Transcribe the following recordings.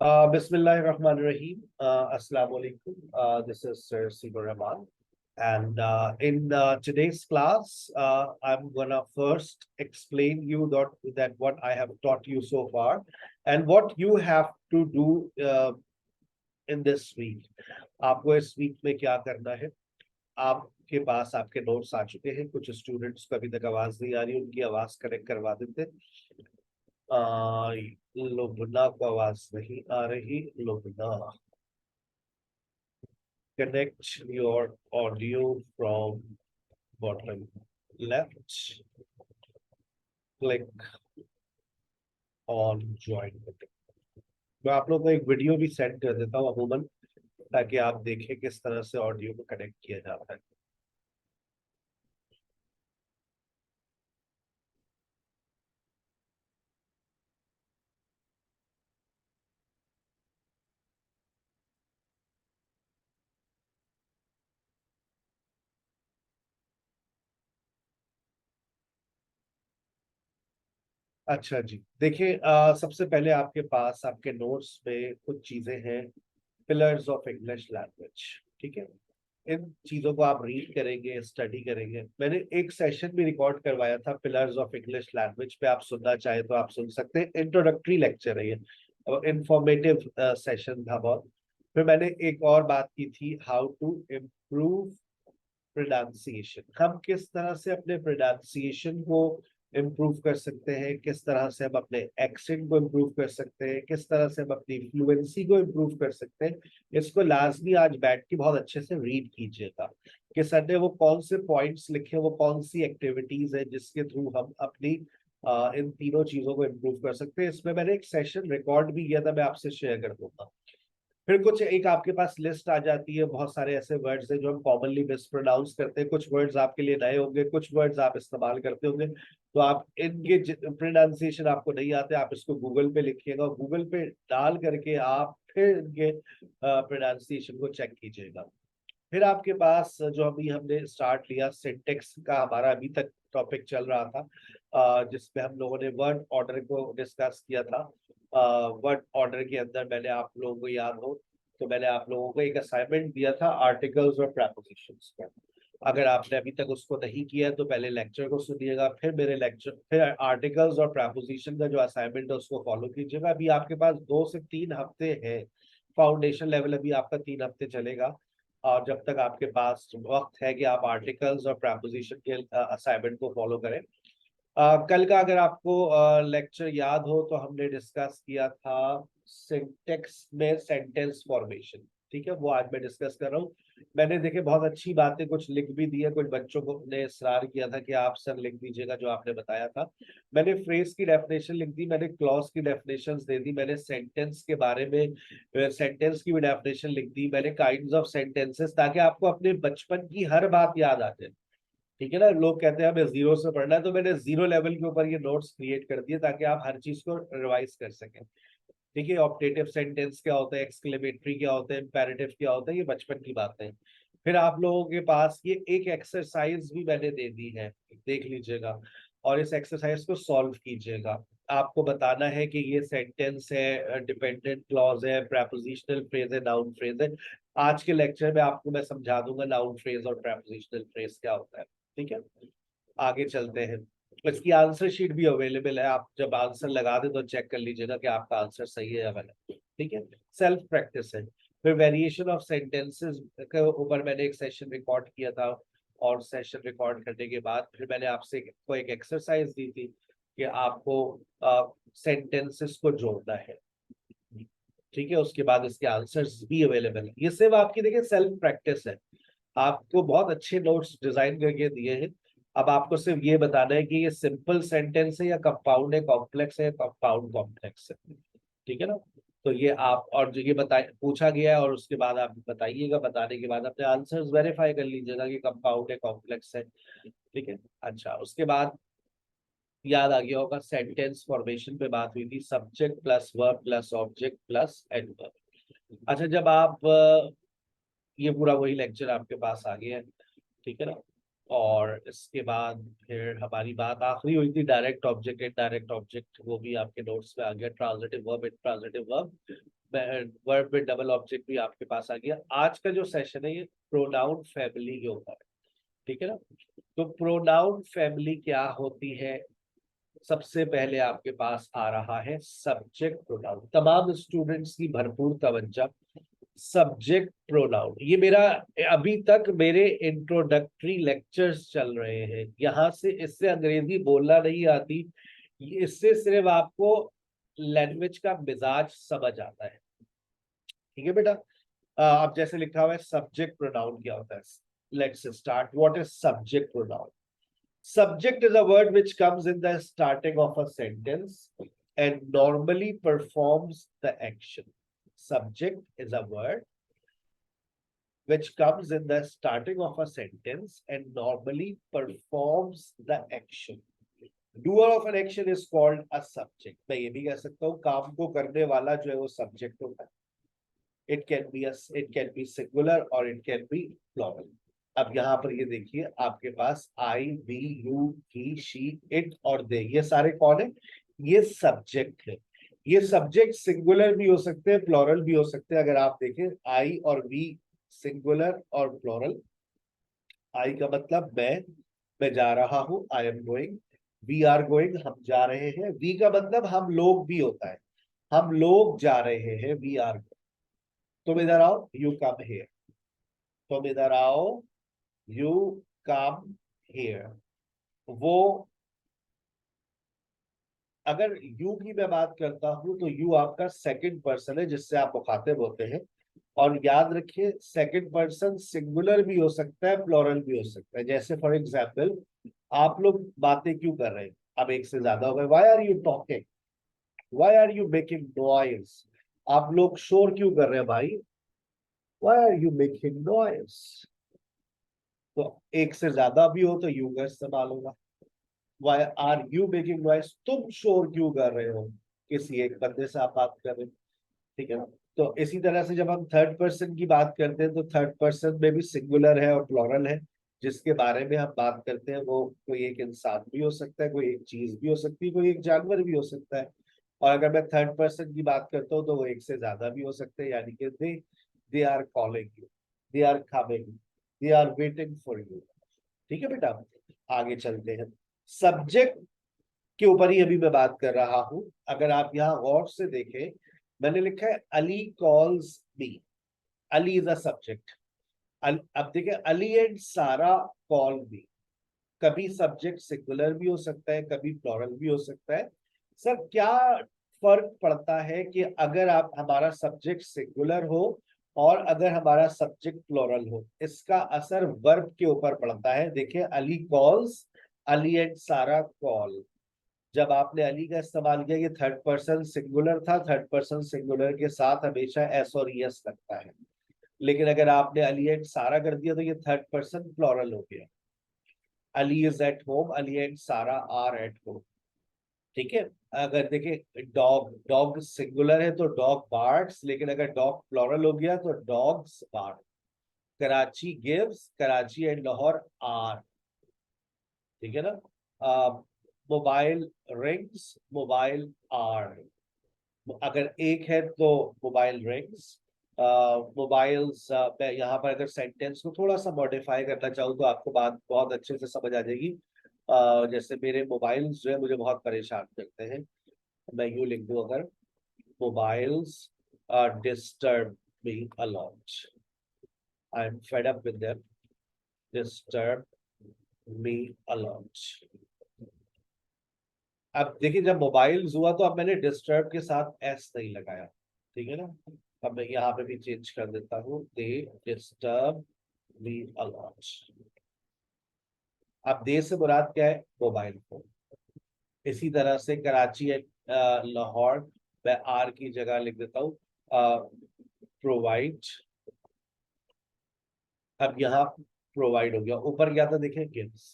Bismillahirrahmanirrahim. Assalamu alaikum. This is Sir Sibur Rahman. And in today's class, I'm gonna first explain you that what I have taught you so far and what you have to do in this week. आपको इस week में क्या करना है? आपके पास आपके notes आ चुके हैं। कुछ स्टूडेंट्स को अभी तक आवाज नहीं आ रही, उनकी आवाज करेक्ट करवा देते। लुबना को आवाज नहीं आ रही। Lubna, connect your audio from bottom left, click on join button। मैं आप लोगों को एक वीडियो भी सेंड कर देता हूँ अमूमन, ताकि आप देखें किस तरह से ऑडियो को कनेक्ट किया जाता है। अच्छा जी, देखिए, सबसे पहले आपके पास आपके नोट्स में कुछ चीजें हैं। पिलर्स ऑफ इंग्लिश लैंग्वेज, ठीक है। इन चीजों को आप रीड करेंगे, स्टडी करेंगे। मैंने एक सेशन भी रिकॉर्ड करवाया था पिलर्स ऑफ इंग्लिश लैंग्वेज पे, आप सुनना चाहे तो आप सुन सकते हैं। इंट्रोडक्टरी लेक्चर है ये, और इंफॉर्मेटिव सेशन था बहुत। फिर मैंने एक और बात की थी, हाउ टू इम्प्रूव प्रोनाउंसिएशन। हम किस तरह से अपने प्रोनाउंसिएशन को इम्प्रूव कर सकते हैं, किस तरह से हम अपने एक्सेंट को इम्प्रूव कर सकते हैं, किस तरह से हम अपनी फ्लुएंसी को इम्प्रूव कर सकते हैं। इसको लाजमी आज बैठ के बहुत अच्छे से रीड कीजिएगा कि सर ने वो कौन से पॉइंट्स लिखे, वो कौन सी एक्टिविटीज है जिसके थ्रू हम अपनी इन तीनों चीजों को इम्प्रूव कर सकते हैं। इसमें मैंने एक सेशन रिकॉर्ड भी किया था, मैं आपसे शेयर कर दूंगा। फिर कुछ एक आपके पास लिस्ट आ जाती है, बहुत सारे ऐसे वर्ड्स हैं जो हम कॉमनली मिस प्रोनाउंस करते हैं। कुछ वर्ड्स आपके लिए नए होंगे, कुछ वर्ड्स आप इस्तेमाल करते होंगे, तो आप इनके प्रोनाउंसिएशन आपको नहीं आते, आप इसको गूगल पे लिखिएगा, गूगल पे डाल करके आप फिर इनके प्रोनाउंसिएशन को चेक कीजिएगा। फिर आपके पास जो अभी हमने स्टार्ट लिया, सिंटेक्स का हमारा अभी तक टॉपिक चल रहा था, जिसमें हम लोगों ने वर्ड ऑर्डर को डिस्कस किया था। वर्ड ऑर्डर के अंदर मैंने आप लोगों को याद हो तो मैंने आप लोगों को एक असाइनमेंट दिया था आर्टिकल्स और प्रेपोजिशंस पर। अगर आपने अभी तक उसको नहीं किया है तो पहले लेक्चर को सुनिएगा, फिर मेरे लेक्चर, फिर आर्टिकल्स और प्रेपोजिशन का जो असाइनमेंट है उसको फॉलो कीजिएगा। अभी आपके पास 2 से 3 हफ्ते हैं, फाउंडेशन लेवल अभी आपका 3 हफ्ते चलेगा। और जब तक आपके पास वक्त है कि आप आर्टिकल्स और प्रेपोजिशन के असाइनमेंट को फॉलो करें। कल का अगर आपको लेक्चर याद हो तो हमने डिस्कस किया था सिंटेक्स में सेंटेंस फॉर्मेशन, ठीक है, वो आज मैं डिस्कस कर रहा हूँ। मैंने देखे बहुत अच्छी बातें कुछ लिख भी दी है, कुछ बच्चों को ने इसरार किया था कि आप सर लिख दीजिएगा जो आपने बताया था। मैंने फ्रेज की डेफिनेशन लिख दी, मैंने क्लॉज की डेफिनेशंस दे दी, मैंने सेंटेंस के बारे में सेंटेंस की भी डेफिनेशन लिख दी, मैंने काइंड्स ऑफ सेंटेंसेस, ताकि आपको अपने बचपन की हर बात याद आ जाए। ठीक है ना, लोग कहते हैं हमें जीरो से पढ़ना है, तो मैंने जीरो लेवल के ऊपर ये नोट्स क्रिएट कर दिए ताकि आप हर चीज को रिवाइज कर सकें। ठीक है, ऑप्टेटिव सेंटेंस क्या होता है, एक्सक्लेमेटरी क्या होता है, इंपेरेटिव क्या होता है, ये बचपन की बातें हैं। फिर आप लोगों के पास ये एक एक्सरसाइज भी मैंने दे दी है, देख लीजिएगा, और इस एक्सरसाइज को सॉल्व कीजिएगा। आपको बताना है कि ये सेंटेंस है, डिपेंडेंट क्लॉज है, प्रेपोजिशनल फ्रेज है, नाउन फ्रेज है। आज के लेक्चर में आपको मैं समझा दूंगा नाउन फ्रेज और प्रेपोजिशनल फ्रेज क्या होता है। ठीक है, आगे चलते हैं। इसकी आंसर शीट भी अवेलेबल है, आप जब आंसर लगा दें तो चेक कर लीजिएगा कि आपका आंसर सही है या गलत। ठीक है, सेल्फ प्रैक्टिस है। फिर वेरिएशन ऑफ सेंटेंसेस के ऊपर मैंने एक सेशन रिकॉर्ड किया था, और सेशन रिकॉर्ड करने के बाद फिर मैंने आपसे को एक एक्सरसाइज दी थी कि आपको सेंटेंसेस को जोड़ना है। ठीक है, उसके बाद इसके आंसर्स भी अवेलेबल है। ये सिर्फ आपकी देखिए सेल्फ प्रैक्टिस है, आपको बहुत अच्छे नोट्स डिजाइन करके दिए हैं। अब आपको सिर्फ ये बताना है कि ये सिंपल सेंटेंस है या कंपाउंड है, कॉम्प्लेक्स है, कंपाउंड कॉम्प्लेक्स है। ठीक है ना, तो ये आप, और जो ये बता पूछा गया है और उसके बाद आप बताइएगा, बताने के बाद अपने आंसर्स वेरीफाई कर लीजिएगा कि कंपाउंड है, कॉम्प्लेक्स है। ठीक है, अच्छा, उसके बाद याद आ गया होगा सेंटेंस फॉर्मेशन पे बात हुई थी, subject plus verb plus object plus adverb. अच्छा, जब आप ये पूरा वही लेक्चर आपके पास आ गया है, ठीक है ना। और इसके बाद फिर हमारी बात आखिरी हुई थी डायरेक्ट ऑब्जेक्ट, इनडायरेक्ट ऑब्जेक्ट, वो भी आपके नोट्स में आ गया, transitive verb, intransitive verb. Verb में डबल ऑब्जेक्ट भी आपके पास आ गया। आज का जो सेशन है ये प्रोनाउन फैमिली के ऊपर है, ठीक है ना। तो प्रोनाउन फैमिली क्या होती है, सबसे पहले आपके पास आ रहा है सब्जेक्ट प्रोनाउन। तमाम स्टूडेंट्स की भरपूर तवज्जो, सब्जेक्ट प्रोनाउन। ये मेरा अभी तक मेरे इंट्रोडक्टरी लेक्चर्स चल रहे हैं, यहाँ से इससे अंग्रेजी बोलना नहीं आती, इससे सिर्फ आपको लैंग्वेज का मिजाज समझ आता है, ठीक है बेटा। आप जैसे लिखा हुआ है सब्जेक्ट प्रोनाउन क्या होता है, let's start. What is subject pronoun? Subject is a word which comes in the starting of a sentence and normally performs the action. Subject is a word which comes in the starting of a sentence and normally performs the action. Doer of an action is called a subject. मैं ये भी कह सकता हूँ काम को करने वाला जो है वो subject होता है. It can be singular or it can be plural. अब यहाँ पर ये देखिए आपके पास I, we, you, he, she, it और they, ये सारे कौन है? ये सब्जेक्ट है। ये सब्जेक्ट सिंगुलर भी हो सकते हैं, प्लूरल भी हो सकते हैं। अगर आप देखें I और we सिंगुलर और प्लूरल। I का मतलब मैं जा रहा हूँ, I am going। We are going, हम जा रहे हैं। We का मतलब हम लोग भी होता है, हम लोग जा रहे हैं, we are going। तुम इधर आओ, you come here। तुम इधर आओ, you come here। वो अगर यू की मैं बात करता हूं तो यू आपका सेकंड पर्सन है जिससे आप मुखातिब होते हैं। और याद रखिए सेकंड पर्सन सिंगुलर भी हो सकता है, प्लूरल भी हो सकता है। जैसे फॉर एग्जाम्पल आप लोग बातें क्यों कर रहे हैं, अब एक से ज्यादा हो गए। Why are you talking, why are you making noise, आप लोग शोर क्यों कर रहे हैं भाई, why are you making noise. तो एक से ज्यादा भी हो तो यू का इस्तेमाल होगा। Why are you making noise, तुम शोर क्यों कर रहे हो, किसी एक बंदे से आप बात कर रहे हो, ठीक है ना। तो इसी तरह से जब हम थर्ड पर्सन की बात करते हैं तो थर्ड पर्सन में भी सिंगुलर है और प्लूरल है। जिसके बारे में हम बात करते हैं वो कोई एक इंसान भी हो सकता है, कोई एक चीज भी हो सकती है, कोई एक जानवर भी हो सकता है। और अगर मैं थर्ड पर्सन की बात करता हूँ तो वो एक से ज्यादा भी हो सकते हैं, यानी कि they are calling you, they are coming, they are waiting for you, ठीक है बेटा। आगे चलते हैं। सब्जेक्ट के ऊपर ही अभी मैं बात कर रहा हूं। अगर आप यहाँ गौर से देखें, मैंने लिखा है Ali calls me. Ali is a subject. अब देखिए अली एंड सारा कॉल मी। कभी सब्जेक्ट सिंगुलर भी हो सकता है, कभी प्लूरल भी हो सकता है। सर क्या फर्क पड़ता है कि अगर आप हमारा सब्जेक्ट सिंगुलर हो और अगर हमारा सब्जेक्ट प्लूरल हो, इसका असर वर्ब के ऊपर पड़ता है। देखिए अली कॉल्स, अली एंड सारा कॉल। जब आपने अली का इस्तेमाल किया, ये थर्ड पर्सन सिंगुलर था, थर्ड पर्सन सिंगुलर के साथ हमेशा एस और ईएस लगता है। लेकिन अगर आपने अली एंड सारा कर दिया तो ये थर्ड पर्सन प्लूरल हो गया। Ali is at home, Ali and Sara are at home, ठीक है। अगर देखिए डॉग, डॉग सिंगुलर है तो डॉग बार्क्स, लेकिन अगर डॉग प्लूरल हो गया तो dogs bark. Karachi gives, Karachi and Lahore are, ठीक है ना। Mobile rings, mobile are. अगर एक है तो मोबाइल रिंग्स, मोबाइल्स। मैं यहाँ पर अगर सेंटेंस को थोड़ा सा मॉडिफाई करना चाहूँ तो आपको बात बहुत अच्छे से समझ आ जाएगी। जैसे मेरे मोबाइल्स जो है मुझे बहुत परेशान करते हैं, मैं यूँ लिख दूँ अगर, mobiles disturb me a lot, I am fed up with them, disturb me a lot. अब देखिए जब मोबाइल्स हुआ तो अब मैंने डिस्टर्ब के साथ एस नहीं लगाया, ठीक है ना। अब मैं यहाँ पे भी चेंज कर देता हूँ, दे डिस्टर्ब मी अ लॉट। अब दे से मुराद क्या है, मोबाइल फोन। इसी तरह से कराची एंड लाहौर, मैं आर की जगह लिख देता हूँ प्रोवाइड। अब यहाँ प्रोवाइड हो गया, ऊपर क्या था देखिए गिव्स।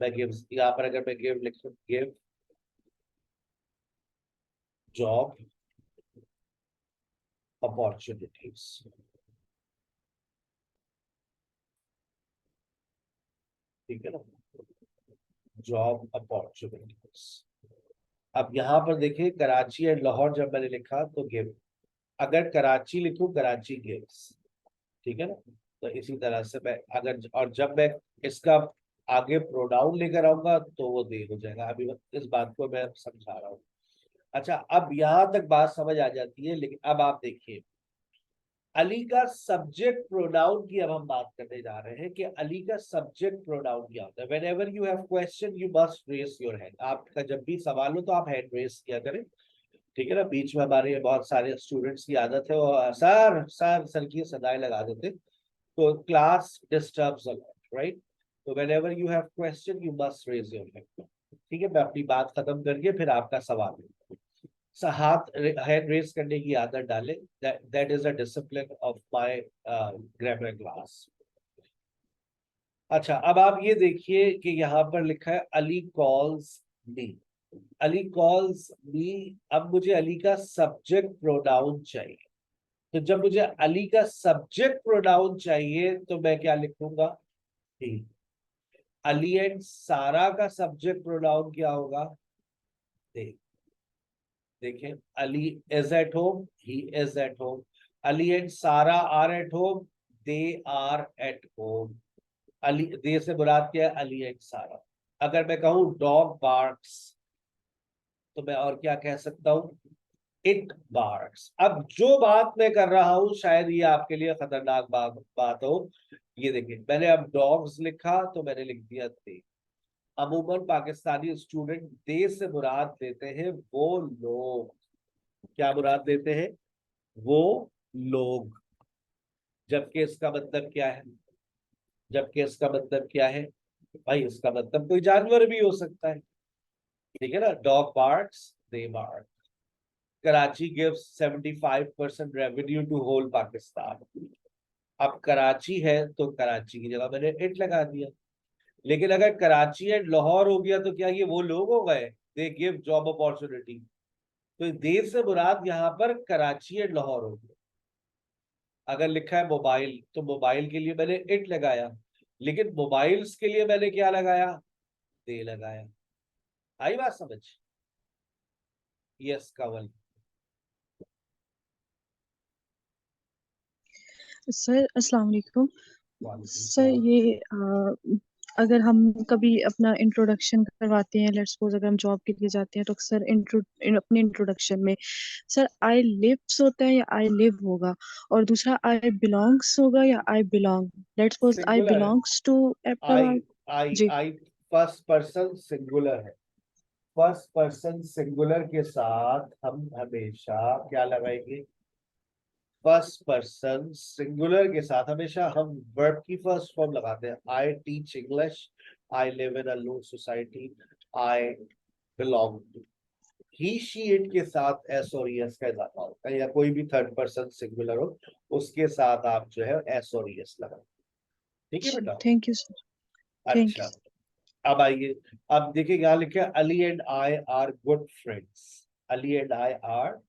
मैं गिव्स, यहाँ पर अगर मैं गिव लिख दूँ, गिव जॉब अपॉर्चुनिटीज, ठीक है ना, जॉब अपॉर्चुनिटीज। अब यहाँ पर देखिए कराची एंड लाहौर जब मैंने लिखा तो गिव, अगर कराची लिखूं, कराची गिव्स, ठीक है ना। तो इसी तरह से मैं अगर, और जब मैं इसका आगे प्रोनाउन लेकर आऊंगा तो वो दे हो जाएगा। अभी इस बात को मैं समझा रहा हूँ। अच्छा, अब यहां तक बात समझ आ जाती है, लेकिन अब आप देखिए अली का सब्जेक्ट प्रोनाउन की अब हम बात करने जा रहे हैं कि अली का सब्जेक्ट प्रोनाउन क्या होता है। Whenever you have question you must raise your hand. आपका जब भी सवाल हो तो आप हैंड रेस किया करें, ठीक है ना। बीच में हमारे बहुत सारे स्टूडेंट्स की आदत है और सर सर सर की सदाएं लगा देते, तो class disturbs a lot, right. तो whenever you have question you must raise your hand. ठीक है, मैं अपनी बात खत्म करके फिर आपका सवाल लूंगा। हाथ हैंड रेज करने की आदत डालें। That is a discipline of my grammar class. अच्छा, अब आप ये देखिए कि यहाँ पर लिखा है Ali calls me. Ali calls me. अब मुझे अली का सब्जेक्ट प्रोनाउन चाहिए। तो जब मुझे अली का सब्जेक्ट प्रोनाउन चाहिए तो मैं क्या लिखूंगा? ही। अली एंड सारा का सब्जेक्ट प्रोनाउन क्या होगा? दे। देखें, Ali is at home, he is at home. Ali and Sara are at home, they are at home. Ali, they से मुराद क्या है? अली एंड सारा। अगर मैं कहूं डॉग बार्क्स, तो मैं और क्या कह सकता हूं? It barks. अब जो बात मैं कर रहा हूं शायद ये आपके लिए खतरनाक बात हो। ये देखिए, मैंने अब डॉग्स लिखा तो मैंने लिख दिया दे। अमूमन पाकिस्तानी स्टूडेंट दे से मुराद लेते हैं वो लोग। क्या मुराद लेते हैं? वो लोग। जबकि इसका मतलब क्या है? जबकि इसका मतलब क्या है? भाई इसका मतलब कोई जानवर भी हो सकता है, ठीक है ना। Dog barks, they bark. Karachi gives 75% revenue to whole Pakistan. अब कराची है तो कराची की जगह मैंने इट लगा दिया। लेकिन अगर कराची एंड लाहौर हो गया तो क्या ये वो लोग हो गए? They give job opportunity. तो देर से मुराद यहाँ पर कराची एंड लाहौर हो गया। अगर लिखा है मोबाइल तो मोबाइल के लिए मैंने इट लगाया, लेकिन मोबाइल्स के लिए मैंने क्या लगाया? दे लगाया। आई बात समझ? यस कवल। सर अस्सलाम वालेकुम। वालेकुम सर सलाम। ये अगर हम कभी अपना इंट्रोडक्शन करवाते हैं, लेट्स सपोज अगर हम जॉब के लिए जाते हैं तो सर अपने इंट्रोडक्शन में सर आई लिव्स होता है या आई लिव होगा, और दूसरा आई बिलोंग्स होगा या I belong. Let's suppose I singular है। बिलोंग्स टू आई एप्टाबाद। आई जी। आई फर्स्ट पर्सन सिंगुलर है। फर्स्ट पर्सन सिंगुलर के साथ हम हमेशा क्या लगाएंगे? फर्स्ट पर्सन सिंगुलर के साथ हमेशा हम वर्ब की फर्स्ट फॉर्म लगाते हैं। I teach English, I live in a low society, I belong to. He she it के साथ एस और एस का इजाफा होता है, या कोई भी थर्ड पर्सन सिंगुलर हो उसके साथ आप जो है एस और एस लगाओ। ठीक है बेटा। Thank you sir. थैंक अच्छा, अब आइए। अब देखिए यहाँ लिखे Ali and I are good friends. Ali and I are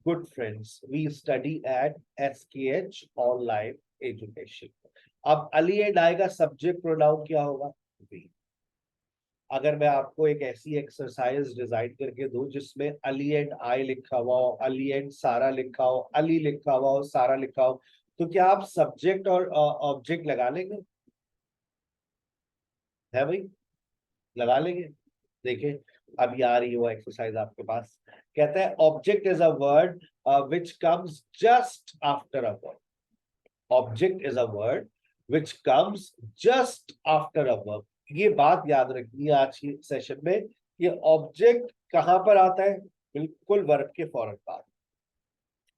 good friends, we study at SKH online education. अब अली एंड आई का सब्जेक्ट प्रोनाउन क्या होगा? वी। अगर मैं आपको एक ऐसी एक्सरसाइज डिजाइन करके दूं जिसमें अली एंड आई लिखा हुआ हो, अली एंड सारा लिखा हो, अली लिखा हुआ हो, सारा लिखा हो, तो क्या आप सब्जेक्ट और ऑब्जेक्ट लगा लेंगे? है भाई, लगा लेंगे। देखिए, अब ये आ रही है वो एक्सरसाइज आपके पास। कहता है object is a word which comes just after a verb. Object is a word which comes just after a verb. ये बात याद रखनी है आज की सेशन में। ये ऑब्जेक्ट कहां पर आता है? बिल्कुल वर्ब के फौरन बाद।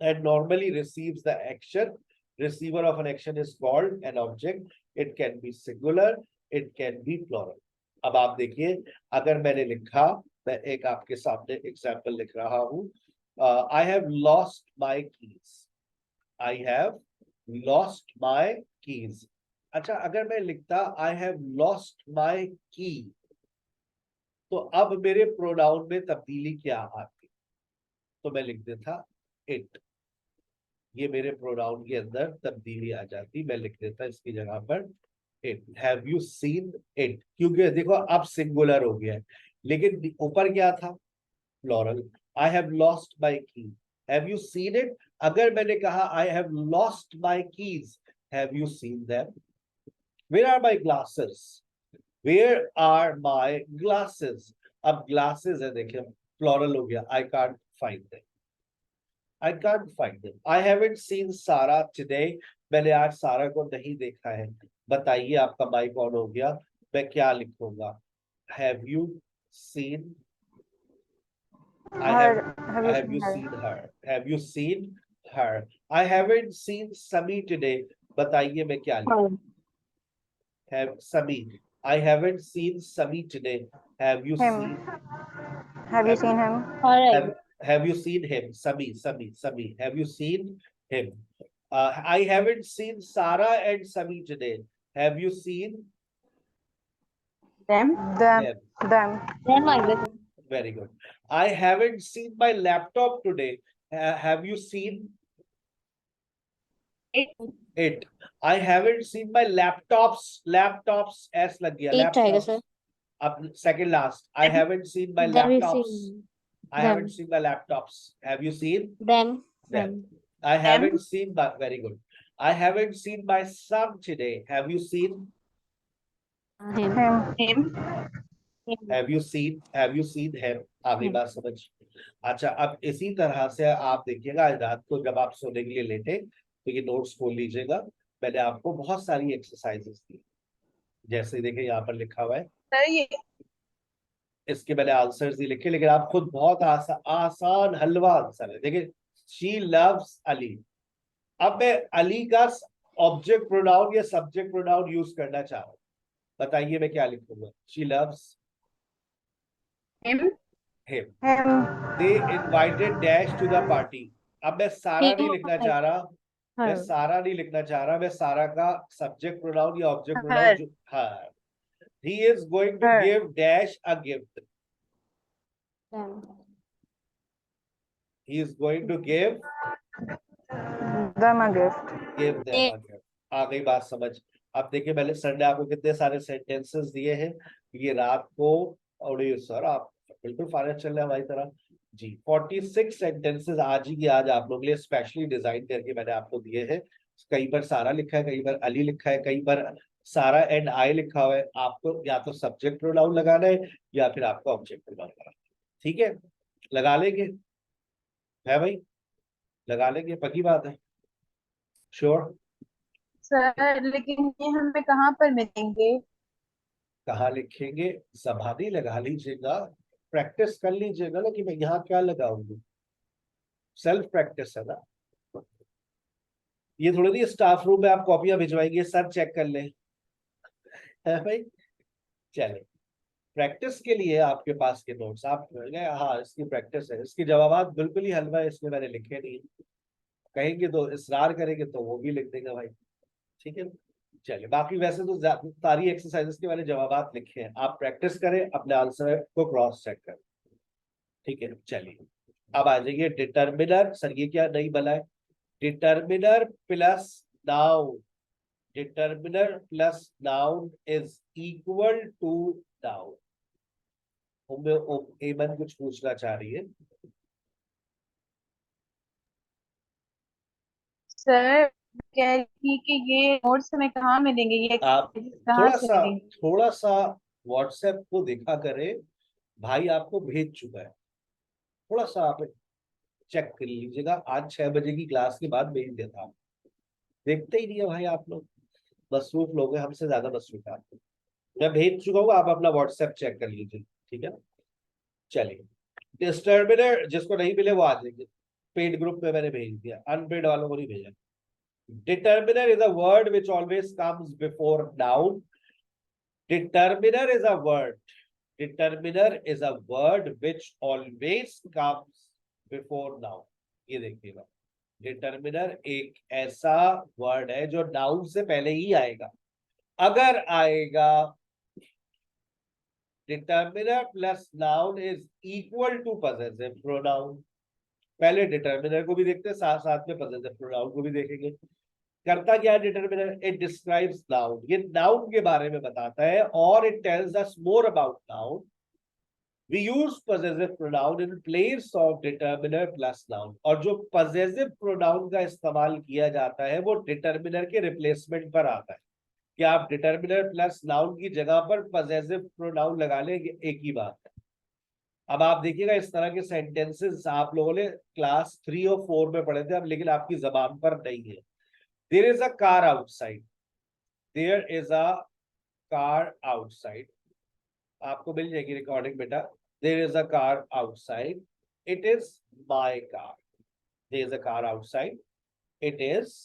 And normally receives the action. Receiver of an action is called an object. It can be singular, it can be plural. अब आप देखिए, अगर मैंने लिखा, मैं एक आपके सामने एग्जाम्पल लिख रहा हूं। आई have lost my keys. I have lost my keys. अच्छा, अगर मैं लिखता आई हैव लॉस्ट माई की, तो अब मेरे प्रोनाउन में तब्दीली क्या आती? तो मैं लिख देता इट। ये मेरे प्रोनाउन के अंदर तब्दीली आ जाती, मैं लिख देता इसकी जगह पर it. Have you seen it? क्योंकि देखो अब सिंगुलर हो गया है, लेकिन ऊपर क्या था? Plural. I have lost my key. Have you seen it? अगर मैंने कहा I have lost my keys, have you seen them? Where are my glasses? Where are my glasses? अब ग्लासेस है, देखिए प्लूरल हो गया, I can't find them, I can't find them. I haven't seen Sara today, मैंने आज सारा को नहीं देखा है। बताइए आपका माइक ऑन हो गया, मैं क्या लिखूंगा? Have you scene? I have Have you you seen seen her? her? Have you seen her? I haven't seen Sami today. बताइए मैं क्या लिखूं? Him. Have Sami? I haven't seen Sami today. Have you Him. seen? Have you Have seen him? have, have you seen him? Sami. Have you seen him? I haven't seen Sarah and Sami today. Have you seen Them. them? Them. Very good. I haven't seen my laptop today. Have you seen it? I haven't seen my laptops. Laptops S लग गया. It आएगा Laptops. sir. अब second last. I haven't seen my Have you laptops. seen I haven't seen my laptops. Have you seen them? them? I haven't seen my, very good. I haven't seen my son today. Have you seen? Him. Him. Have you seen him? आगे बात समझ। अच्छा, अब इसी तरह से आप देखिएगा, आज रात को जब आप सोने के लिए लेटे तो ये नोट्स खोल लीजिएगा। मैंने आपको बहुत सारी एक्सरसाइजेस दी, जैसे देखिए यहाँ पर लिखा हुआ है, सर ये इसके मैंने आंसर्स ही लिखे, लेकिन आप खुद बहुत आसान हलवा आंसर है। देखिए, शी लव्स अली। अब मैं अली का ऑब्जेक्ट प्रोनाउन या सब्जेक्ट प्रोनाउन यूज करना चाह रहा हूँ, बताइए मैं क्या लिखूंगा? She loves Him. him. Him. They invited dash to the party. अब मैं सारा नहीं लिखना चाह रहा, मैं सारा नहीं लिखना चाह रहा, मैं सारा का सब्जेक्ट प्रोनाउन या ऑब्जेक्ट प्रोनाउन जो, हाँ, he is going to give dash a gift. Them. He is going to give Them a gift. them a gift. आ गई बात समझ? अब देखिए, मैंने संडे आपको कितने सारे सेंटेंसेस दिए हैं ये रात को, और ये सर आप बिल्कुल फायदा चल रहे हैं हमारी तरह जी। 46 सेंटेंसेस आज ही की आज आप लोगों के लिए स्पेशली डिजाइन करके मैंने आपको दिए हैं। कई बार सारा लिखा है, कई बार अली लिखा है, कई बार सारा एंड आई लिखा हुआ है। आपको या तो सब्जेक्ट प्रोनाउन लगाना है या फिर आपको ऑब्जेक्ट प्रोनाउन लगाना है। ठीक है, लगा लेंगे, है भाई? लगा लेंगे, पक्की बात है? श्योर? सर लेकिन ये हमें कहाँ पर मिलेंगे? कहाँ लिखेंगे? समाधि लगा लीजिएगा, प्रैक्टिस कर लीजिएगा ना कि मैं यहाँ क्या लगाऊंगी। सेल्फ प्रैक्टिस है ना ये, थोड़ी नहीं स्टाफ रूम में आप कॉपियां भिजवाएंगे सर चेक कर ले, है भाई? चले, प्रैक्टिस के लिए आपके पास के नोट्स आप गए, हाँ इसकी प्रैक्टिस है, इसके जवाब बिल्कुल ही हलवा है, इसमें मैंने लिखे नहीं, कहेंगे तो इसरार करेंगे तो वो भी लिख देगा भाई। ठीक है, चलिए, बाकी वैसे तो सारी एक्सरसाइजेस के मैंने जवाब लिखे हैं, आप प्रैक्टिस करें, अपने आंसर को क्रॉस चेक करें। ठीक है, चलिए अब आ जाइए डिटर्मिनर। सर ये क्या नहीं बना है? Determiner plus noun, determiner plus noun is equal to noun. Aman कुछ पूछना चाह रही है? सर कह रही थी कि ये नोट्स हमें कहाँ मिलेंगे, ये आप कहाँ से मिलेंगे? थोड़ा सा व्हाट्सएप को देखा करें, भाई आपको भेज चुका है, थोड़ा सा आप चेक कर लीजिएगा। आज 6 बजे की क्लास के बाद भेज देता हूँ, देखते ही नहीं है भाई आप लोग, मसरूफ लोग हैं, हमसे ज्यादा मसरूफ है आप। मैं भेज चुका हूँ, आप अपना व्हाट्सएप चेक कर लीजिए। ठीक है, चलिए, डिटर्मिनर जिसको नहीं मिले वो आ जाएंगे, पेड ग्रुप में मैंने भेज दिया, अनपेड वालों को नहीं भेजा। Determiner is a word which always comes before noun. Determiner is a word, determiner is a word which always comes before noun. ये देखिएगा, डिटर्मिनर एक ऐसा वर्ड है जो नाउन से पहले ही आएगा। अगर आएगा determiner plus noun is equal to possessive pronoun. पहले डिटर्मिनर को भी देखते हैं, साथ साथ में पजेसिव प्रोनाउन को भी देखेंगे। करता क्या है डिटर्मिनर? इट डिस्क्राइब्स नाउन, ये नाउन के बारे में बताता है, और it tells us more about noun We use possessive pronoun in place of determiner plus noun. और जो possessive pronoun का इस्तेमाल किया जाता है वो determiner के replacement पर आता है कि आप determiner plus noun की जगह पर possessive pronoun लगा लेंगे, एक ही बात है। अब आप देखिएगा इस तरह के सेंटेंसेस आप लोगों ने क्लास 3 और 4 में पढ़े थे, अब लेकिन आपकी जबान पर नहीं है। There is a car outside. There is a car outside. आपको मिल जाएगी रिकॉर्डिंग बेटा। There is a car outside. It is my car. There is a car outside. It is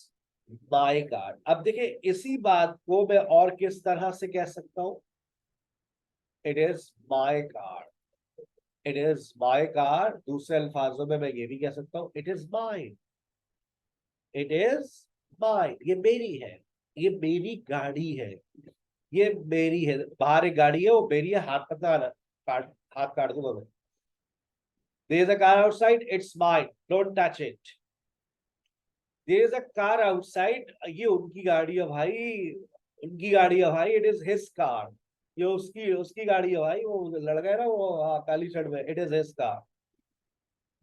my car. अब देखिए इसी बात को मैं और किस तरह से कह सकता हूं? It is my car. It is my car. दूसरे अल्फाजों में मैं ये भी कह सकता हूं It is mine. It is mine. ये मेरी है, ये मेरी गाड़ी है, ये मेरी है। बाहर एक गाड़ी है, वो मेरी है, हाथ पता हाथ काट दूंगा मैं। There is a car outside. It's mine. Don't touch it. There is a car outside. ये उनकी गाड़ी है भाई, उनकी गाड़ी है भाई। It is his car. ये उसकी गाड़ी है भाई। वो लड़का है ना, वो काली शर्ट में। It is his car.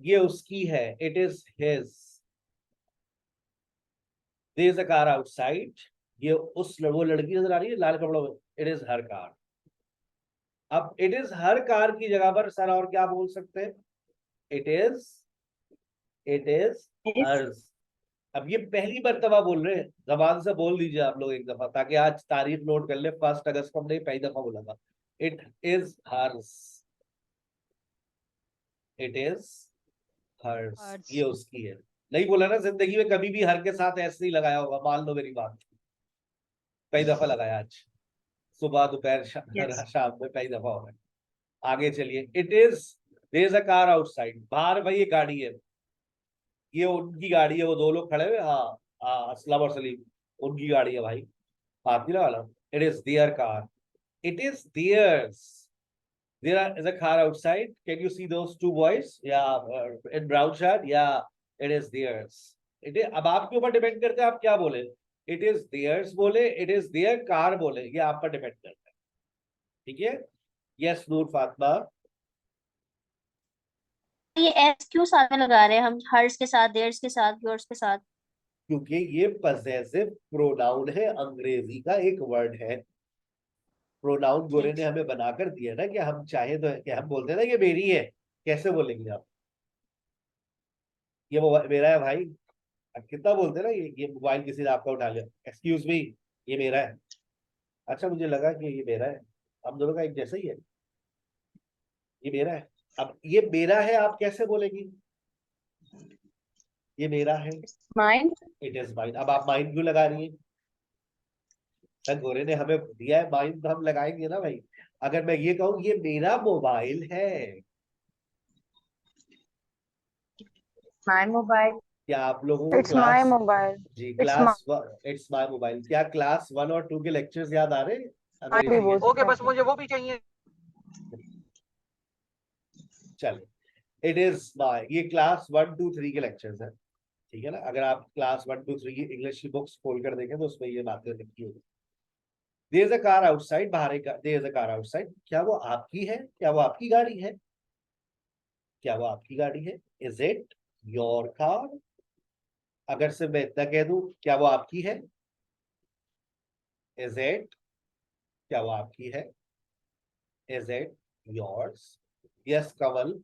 ये उसकी है। It is his. There is a car outside. ये वो लड़की नजर आ रही है लाल कपड़ों में। It is her car. अब it is her car की जगह पर सर और क्या बोल सकते हैं? It is hers. अब ये पहली मर्तबा बोल रहे हैं, जबान से बोल दीजिए आप लोग एक दफा, ताकि आज तारीख नोट कर ले। 1 अगस्त को हमने पहली दफा बोला था It is hers. It is hers. ये उसकी है। नहीं बोला ना, जिंदगी में कभी भी हर के साथ ऐसे ही लगाया होगा, मान लो मेरी बात। कई दफा लगाया आज, सुबह दोपहर शाम में कई दफा हो रहा है। आगे चलिए। It is, there is a car outside. बाहर भाई ये गाड़ी है, ये उनकी गाड़ी है। वो दो लोग खड़े हुए, हाँ असलम और सलीम, उनकी गाड़ी है भाई, हाथ नहीं लगा। It is their car. It is theirs. There is a car outside. Can you see those two boys? Yeah, in brown shirt. Yeah, it is theirs. It is, अब आपके ऊपर डिपेंड करता है आप क्या बोले। It is theirs बोले, it is their car बोले, ये आप पर डिपेंड करता है। ठीक है? Yes, नूर फातिमा। ये एस क्यों साथ में लगा रहे हैं हम? हर्स के साथ, देयर्स के साथ, योर्स के साथ? क्योंकि ये पजेसिव प्रोनाउन है, अंग्रेजी का एक वर्ड है। प्रोनाउन गोरे ने हमें बनाकर दिया ना कि हम चाहे तो, कि हम बोलते हैं ना ये मेरी है, कैसे बोलेंगे आप? ये मेरा है भाई। कितना बोलते हैं ना, ये मोबाइल किसी ने आपका उठा लिया, एक्सक्यूज मी, ये मेरा है। अच्छा, मुझे लगा कि ये मेरा है। हम दोनों का एक जैसा ही है। ये मेरा है। अब ये मेरा है आप कैसे बोलेंगी? ये मेरा है, Mine. It is mine. अब आप माइन क्यों लगा रही है? सर गोरे ने हमें दिया है माइन, तो हम लगाएंगे ना भाई। अगर मैं ये कहूँ ये मेरा मोबाइल है, My mobile. क्या आप लोगों को It's my mobile. जी It's class it's my mobile, क्या क्लास 1 और 2 के लेक्चर्स याद आ रहे हैं? अंग्रेजी के? ओके, बस मुझे वो भी चाहिए। चलो, इट इज माय, ये क्लास 1 2 3 के लेक्चर्स हैं। ठीक है ना? अगर आप क्लास 1 2 3 की इंग्लिश की बुक्स खोल कर देखें तो उसमें ये बातें लिखी होगी। There is a car outside, बाहर एक there is a car outside. क्या वो आपकी है? क्या वो आपकी गाड़ी है? क्या वो आपकी गाड़ी है? Is it your car? अगर सिर्फ मैं इतना कह दूं, क्या वो आपकी है? इज इट, क्या वो आपकी है? Is it yours? Yes Kawal.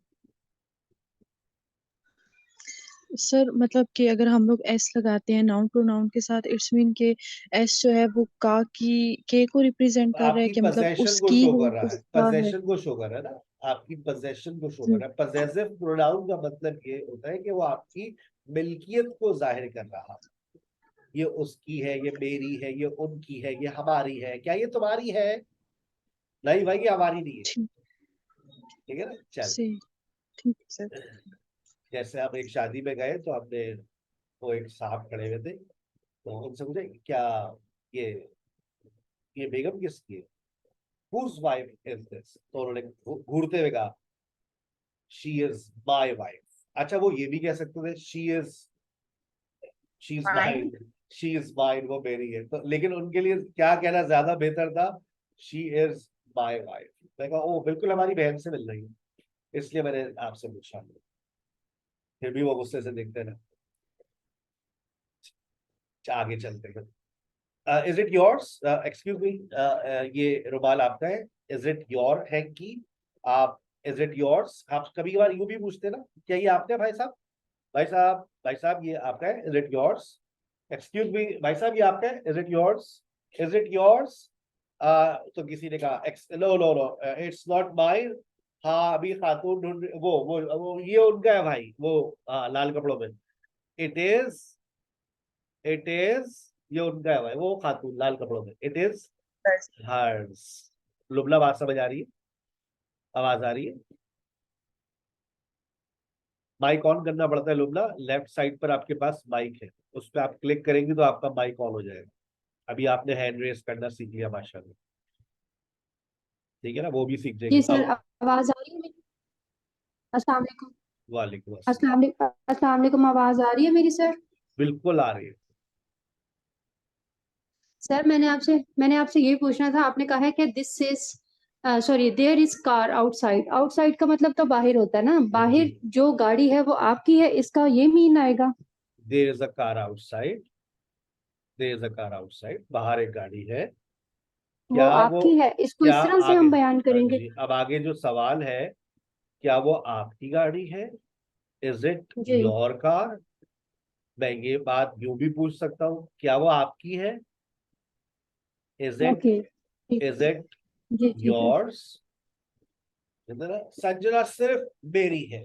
Sir मतलब कि अगर हम लोग एस लगाते हैं नाउन प्रोनाउन के साथ, इट्स मीन के एस जो है वो का की के को रिप्रेजेंट कर रहा है आपकी कि मतलब पोजेशन को उसकी शो है, कर रहा है, उसका है। पोजेशन को शो कर रहा है ना, आपकी पोजेशन को शो कर रहा है। पोजेसिव प्रोनाउन का मतलब ये होता है कि वो आपकी मिल्कियत को जाहिर कर रहा है। ये उसकी है, ये मेरी है, ये उनकी है, ये हमारी है। क्या ये तुम्हारी है? नहीं भाई, ये हमारी नहीं है। ठीक है ना? चल, ठीक है सर। जैसे हम एक शादी में गए तो हमने, वो एक साहब खड़े हुए थे, तो उनसे पूछे क्या ये बेगम किसकी है? Whose wife is this? तो उन्होंने घूरते हुए कहा she is my wife. अच्छा, वो ये भी कह सकते थे she is mine, she is mine, वो मेरी है। तो लेकिन उनके लिए क्या कहना ज्यादा बेहतर था? she is my wife। मैं कहा ओ बिल्कुल हमारी बहन से मिल रही है। इसलिए मैंने आपसे पूछा, फिर भी वो गुस्से से देखते ना। आगे चलते हैं। इज इट योर्स, एक्सक्यूज मी, ये रुमाल आपका है? Is it your hanky? आप, इज इट योर्स? आप कभी कभार यूं भी पूछते ना, क्या ये आपका है भाई साहब? भाई साहब, भाई साहब, ये आपका है? Is it yours? Excuse me भाई साहब, ये आपका है? Is it yours? Is it yours? तो किसी ने कहा no no no, it's not mine. हाँ, अभी खातून ढूंढ, वो ये उनका है भाई, वो लाल कपड़ों में। इट इज, इट इज, ये उनका है भाई, वो खातून लाल कपड़ों में। It is hers. लुबला, बात समझ आ रही है? आवाज आ रही है? माइक ऑन करना पड़ता है लुबला, लेफ्ट साइड पर आपके पास माइक है, उस पर आप क्लिक करेंगे तो आपका माइक ऑन हो जाएगा। अभी आपने हैंड रेस करना सीख लिया माशाल्लाह, ठीक है ना? वो भी सीख जी जाएंगे सर, अब। आवाज आ रही है मेरी? अस्सलाम वालेकुम। वालेकुम अस्सलाम। अस्सलाम वालेकुम, आवाज आ रही है मेरी सर? बिल्कुल आ रही है। सर मैंने आपसे ये पूछना था, आपने कहा है कि this is sorry there is car outside. Outside का मतलब तो बाहर होता है ना, बाहर जी, जो गाड़ी है वो आपकी है, इसका ये मीन आएगा? There is a car outside, there is a car outside, बाहर एक गाड़ी है। वो क्या वो, आपकी है, इसको क्या इस तरह से आगे, हम बयान हाँ करेंगे? जी, अब आगे जो सवाल है, क्या वो आपकी गाड़ी है? इज इट जी। Your car? मैं ये बात यूं भी पूछ सकता हूँ, क्या वो आपकी है? इज इट, ओके, ठीक इज है। इट जी ठीक है। योर्स? संजना सिर्फ मेरी है,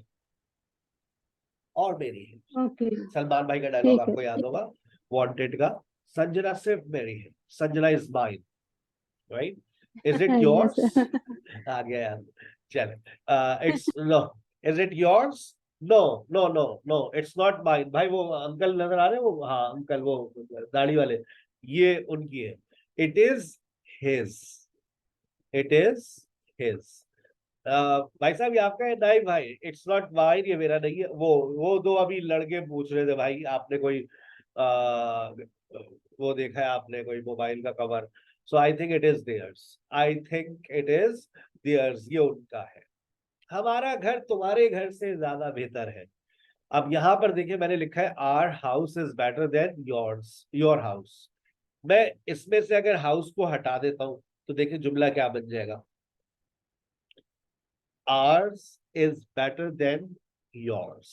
और मेरी है। ओके, सलमान भाई का डायलॉग ठीक है। आपको याद होगा, वांटेड का। संजना सिर्फ मेरी है, Sanjana is mine, right? Is it yes. Yours? आ गया यार। चले, it's no. Is it yours? No no no no, it's not mine. भाई वो अंकल नजर आ रहे हैं, वो, हाँ अंकल, वो दाढ़ी वाले, ये उनकी है। It is his, it is his. भाई साहब, ये आपका है? नहीं भाई, इट्स नॉट माइन, ये मेरा नहीं है। वो दो अभी लड़के पूछ रहे थे भाई, आपने कोई वो देखा है आपने कोई मोबाइल का cover? So I think it is theirs, I think it is theirs, ये उनका है। हमारा घर तुम्हारे घर से ज्यादा बेहतर है। अब यहाँ पर देखिए, मैंने लिखा है our house is better than yours, your house. मैं इसमें से अगर हाउस को हटा देता हूं तो देखिए जुमला क्या बन जाएगा, ours is better than yours।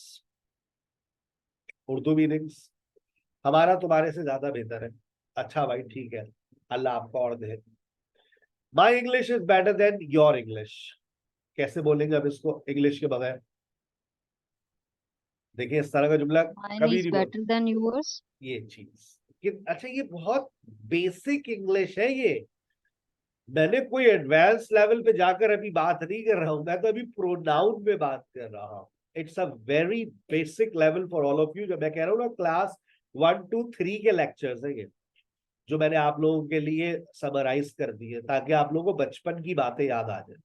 Urdu meanings, हमारा तुम्हारे से ज्यादा बेहतर है। अच्छा भाई, ठीक है, अल्लाह आपको और दे। My English is better than your English. कैसे बोलेंगे अब इसको इंग्लिश के बगैर? देखिए, इस तरह का जुमला Mine कभी is नहीं बोल, better than yours. ये चीज अच्छा, ये बहुत बेसिक इंग्लिश है ये। मैंने कोई एडवांस लेवल पे जाकर अभी बात नहीं कर रहा हूं, मैं तो अभी प्रोनाउन में बात कर रहा हूं। It's a very basic level for all of you. जब मैं कह रहा हूँ ना, क्लास 1 2 3 के लेक्चर्स है ये, जो मैंने आप लोगों के लिए समराइज कर दी है, ताकि आप लोगों को बचपन की बातें याद आ जाए।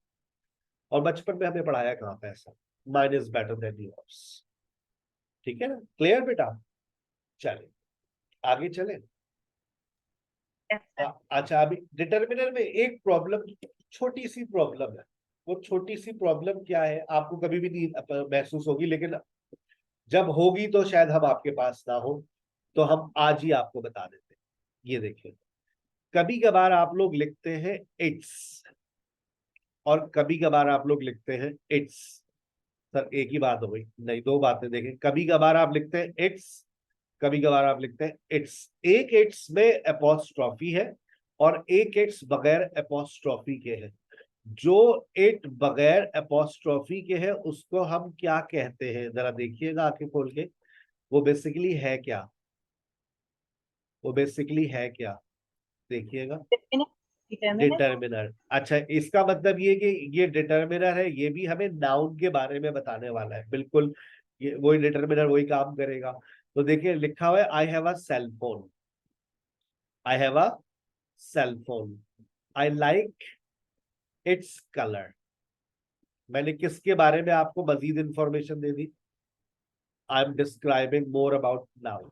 और बचपन में हमें पढ़ाया कहाँ पे ऐसा, mine is better than yours. ठीक है ना? क्लियर बेटा? चले आगे चले। अच्छा, अभी डिटर्मिनर में एक प्रॉब्लम, छोटी सी प्रॉब्लम है। वो छोटी सी प्रॉब्लम क्या है, आपको कभी भी नहीं महसूस होगी, लेकिन जब होगी तो शायद हम आपके पास ना हो, तो हम आज ही आपको बता देते हैं। ये देखिए, कभी कभार आप लोग लिखते हैं इट्स, और कभी कभार आप लोग लिखते हैं इट्स। सर एक ही बात हो गई? नहीं, दो बातें। देखें, कभी कभार आप लिखते हैं इट्स, कभी कभार आप लिखते हैं इट्स। एक इट्स में एपोस्ट्रॉफी है, और एक इट्स बगैर एपोस्ट्रॉफी के है। जो इट बगैर एपोस्ट्रॉफी के है उसको हम क्या कहते हैं? जरा देखिएगा आंखें खोल के, वो बेसिकली है क्या? वो बेसिकली है क्या? देखिएगा, डिटर्मिनर। अच्छा, इसका मतलब ये कि ये डिटर्मिनर है, ये भी हमें नाउन के बारे में बताने वाला है। बिल्कुल, ये वही डिटर्मिनर वही काम करेगा। तो देखिए, लिखा हुआ है I have a cell phone, I have a cell phone, I like its colour. मैंने किसके बारे में आपको मजीद इंफॉर्मेशन दे दी? I am describing more about noun,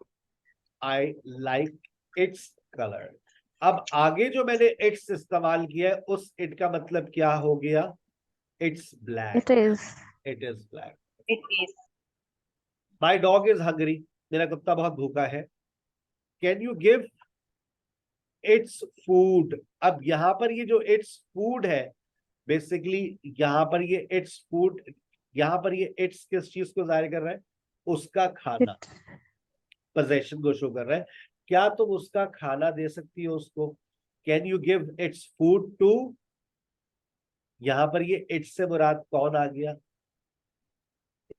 I like its colour. अब आगे जो मैंने इट्स इस्तेमाल किया है, उस इट का मतलब क्या हो गया? It's It black, is. It is black. It is. My dog is hungry. मेरा कुत्ता बहुत भूखा है. Can you give its food? अब यहाँ पर ये जो its food है, बेसिकली यहाँ पर ये its food, यहाँ पर ये its किस चीज को जाहिर कर रहा है? उसका खाना, पोजेशन को शो कर रहा है. क्या तुम उसका खाना दे सकती हो उसको? Can you give its food to? यहाँ पर ये इट्स से मुराद कौन आ गया?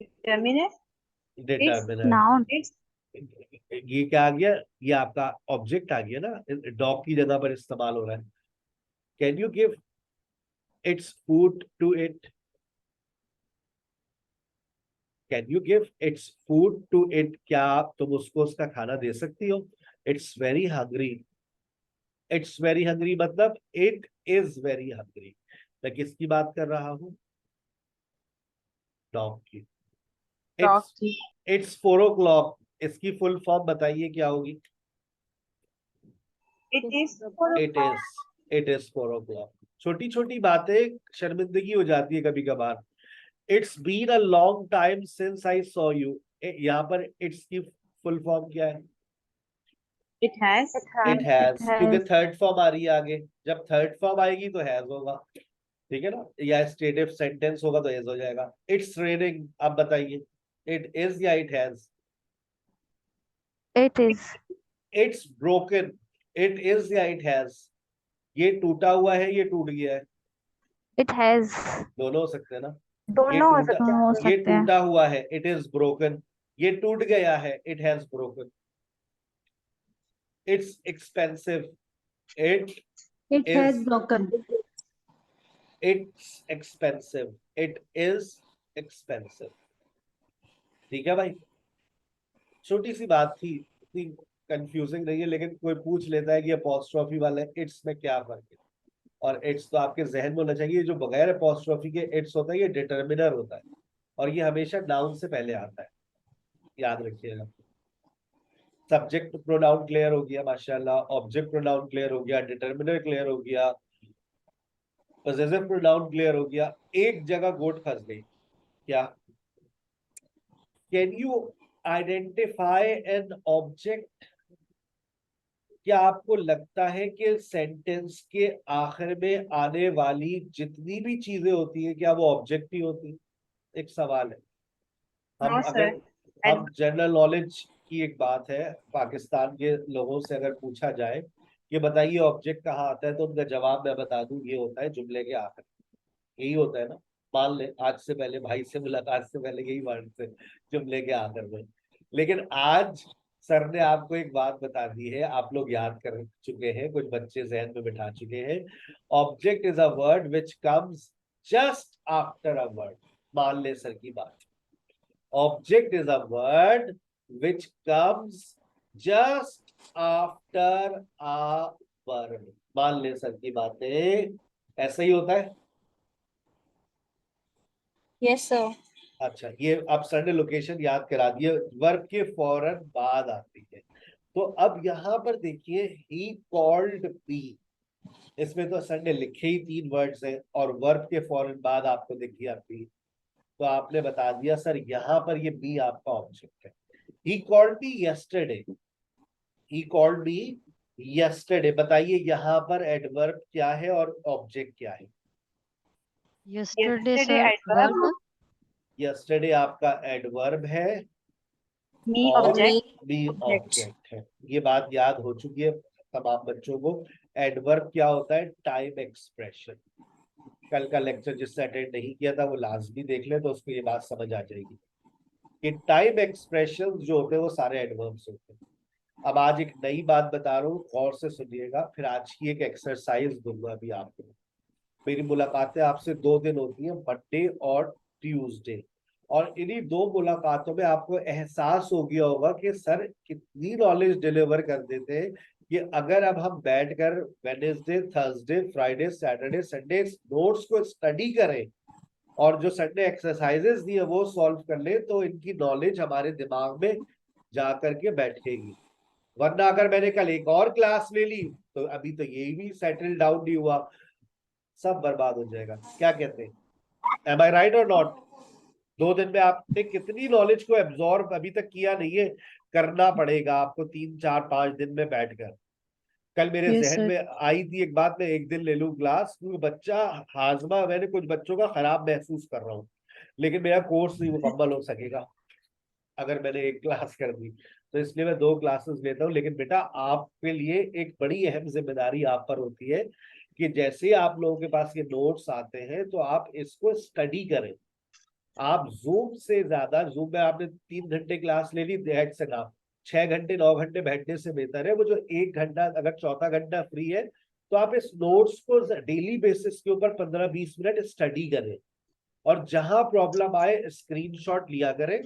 Determinate. डिटर्मिनर. Noun. It's ये क्या आ गया? ये आपका ऑब्जेक्ट आ गया ना, डॉग की जगह पर इस्तेमाल हो रहा है. Can you give its food to it? Can you give its food to it? क्या तुम उसको उसका खाना दे सकती हो? It's very hungry. It's very hungry मतलब इट इज वेरी हंग्री. मैं किसकी बात कर रहा हूं? डॉग की. dog. It's 4 o'clock. इसकी फुल फॉर्म बताइए क्या होगी? It is. It is 4 o'clock. छोटी छोटी बातें शर्मिंदगी हो जाती है कभी कभार. It's been a long time since I saw you. यहाँ पर इट्स की फुल फॉर्म क्या है? It has. It has. क्योंकि थर्ड फॉर्म आ रही है आगे. जब थर्ड फॉर्म आएगी तो हैज होगा, ठीक है ना, या स्टेटिव सेंटेंस होगा तो हैज हो जाएगा. It's raining. अब बताइए, इट इज या it has? It is. It's broken. It is या इट हैज? ये टूटा हुआ है, ये टूट गया है? It has. दोनों हो सकते हैं ना. दोनों हो टूटा- सकते हैं. हो ये सकते हैं. टूटा हुआ है, इट इज ब्रोकन. ये टूट गया है, it has broken. It's expensive. It It Is- has broken. It's expensive. It is expensive. ठीक है भाई. छोटी सी बात थी, इतनी कंफ्यूजिंग नहीं है, लेकिन कोई पूछ लेता है कि अपॉस्ट्रोफी वाले इट्स में क्या फर्क है. और इट्स तो आपके जहन में होना चाहिए, जो बगैर अपॉस्ट्रोफी के इट्स होता है ये डिटर्मिनर होता है, और ये हमेशा नाउन से पहले आता है. याद रखिएगा. सब्जेक्ट प्रोनाउन क्लियर हो गया माशाल्लाह. ऑब्जेक्ट प्रोनाउन क्लियर हो गया. डिटर्मिनर क्लियर हो गया. पोजेसिव प्रोनाउन क्लियर हो गया. एक जगह गोट फंस गई. क्या? Can you identify an object? क्या आपको लगता है कि सेंटेंस के आखिर में आने वाली जितनी भी चीजें होती हैं क्या वो ऑब्जेक्ट ही होती है? एक सवाल है. हम No, sir. अगर हम जनरल नॉलेज की एक बात है, पाकिस्तान के लोगों से अगर पूछा जाए कि बताइए ऑब्जेक्ट कहाँ आता है, तो उनका जवाब मैं बता दूं, ये होता है जुमले के आखिर. यही होता है ना. मान ले आज से पहले भाई से मुलाकात से पहले यही वर्ड थे जुमले के आखिर में. लेकिन आज सर ने आपको एक बात बता दी है, आप लोग याद कर चुके हैं, कुछ बच्चे जहन में बिठा चुके हैं. Object is a word which comes just after a word. मान ले सर की बात. Object is a word which comes just after a word. मान ले सर की बातें. ऐसा ही होता है. Yes, sir. अच्छा, ये अब सर ने लोकेशन याद करा दी है, वर्ब के फौरन बाद आती है. तो अब यहाँ पर देखिए, ही कॉल्ड मी. इसमें तो सर ने लिखे ही 3 वर्ड्स हैं और वर्ब के फौरन बाद आपको दिखी आती है. तो आपने बता दिया सर यहाँ पर ये बी आपका ऑब्जेक्ट है. He called me yesterday. He called me yesterday. बताइए यहाँ पर एडवर्ब क्या है और ऑब्जेक्ट क्या है? Yesterday, Yesterday sir. adverb. Verb. Yesterday आपका एडवर्ब है Me और object. बी ऑब्जेक्ट है. ये बात याद हो चुकी है तमाम बच्चों को. एडवर्ब क्या होता है? Time expression. कल का लेक्चर जिससे अटेंड नहीं किया था वो लाजमी देख ले, तो उसको ये बात समझ आ जाएगी कि टाइम एक्सप्रेशन जो होते हैं वो सारे एडवर्ब्स होते हैं. अब आज एक नई बात बता रहा हूँ, गौर से सुनिएगा. फिर आज की एक एक्सरसाइज दूंगा अभी आपको. मेरी मुलाकातें आपसे 2 दिन होती हैं, मंडे और ट्यूसडे. और इन्हीं 2 मुलाकातों में आपको एहसास हो गया होगा कि सर कितनी नॉलेज डिलीवर कर देते हैं कि अगर अब हम बैठकर Wednesday, Thursday, Friday, Saturday, Sunday notes को स्टडी करें और जो संडे एक्सरसाइजेस दी है वो सॉल्व कर ले, तो इनकी नॉलेज हमारे दिमाग में जा करके बैठेगी. वरना अगर मैंने कल एक और क्लास ले ली तो अभी तो यही भी सेटल डाउन नहीं हुआ, सब बर्बाद हो जाएगा. क्या कहते हैं? एम आई राइट और नॉट? 2 दिन में आपने कितनी नॉलेज को एब्जॉर्ब अभी तक किया नहीं है, करना पड़ेगा आपको 3 4 5 दिन में बैठकर। कल मेरे यस जहन सर। में आई थी एक बात, मैं एक दिन ले लूं क्लास, क्योंकि बच्चा हाजमा मैंने कुछ बच्चों का खराब महसूस कर रहा हूँ, लेकिन मेरा कोर्स नहीं मुकम्मल हो सकेगा अगर मैंने एक क्लास कर दी, तो इसलिए मैं 2 क्लासेस लेता हूँ। लेकिन बेटा आपके लिए एक बड़ी अहम जिम्मेदारी आप पर होती है कि जैसे ही आप लोगों के पास ये नोट्स आते हैं तो आप इसको स्टडी करें। आप जूम से ज्यादा, जूम में आपने 3 घंटे क्लास ले ली, दैट्स से ना 6 घंटे 9 घंटे बैठने से बेहतर है वो जो 1 घंटा, अगर चौथा घंटा फ्री है तो आप इस नोट्स को डेली बेसिस के ऊपर 15-20 मिनट स्टडी करें, और जहां प्रॉब्लम आए स्क्रीनशॉट लिया करें,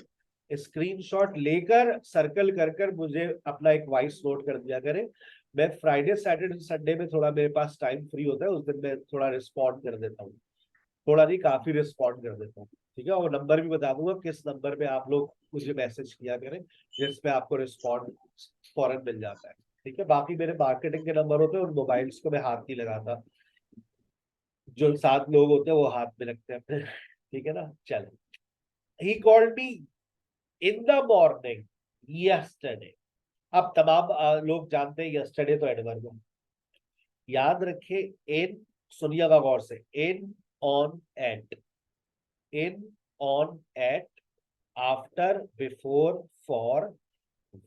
स्क्रीनशॉट लेकर सर्कल कर कर मुझे अपना एक वॉइस नोट कर दिया करें। मैं फ्राइडे सैटरडे संडे में थोड़ा मेरे पास टाइम फ्री होता है, उस दिन मैं थोड़ा रिस्पॉन्ड कर देता हूँ, थोड़ा नहीं काफी रिस्पॉन्ड कर देता हूँ, ठीक है। और नंबर भी बता दूंगा किस नंबर पे आप लोग मुझे मैसेज किया करें जिसपे आपको रिस्पॉन्ड फौरन मिल जाता है, ठीक है। बाकी मेरे मार्केटिंग के नंबर होते हैं, उन मोबाइल्स को मैं हाथ नहीं लगाता, जो 7 लोग होते हैं वो हाथ में रखते हैं अपने, ठीक है ना। चलो, he called me in the morning yesterday। अब तमाम लोग जानते हैं yesterday तो एडवर्ब है, याद रखिए इन, सुनिएगा गौर से, in, on, at, in, on, at, after, before, for,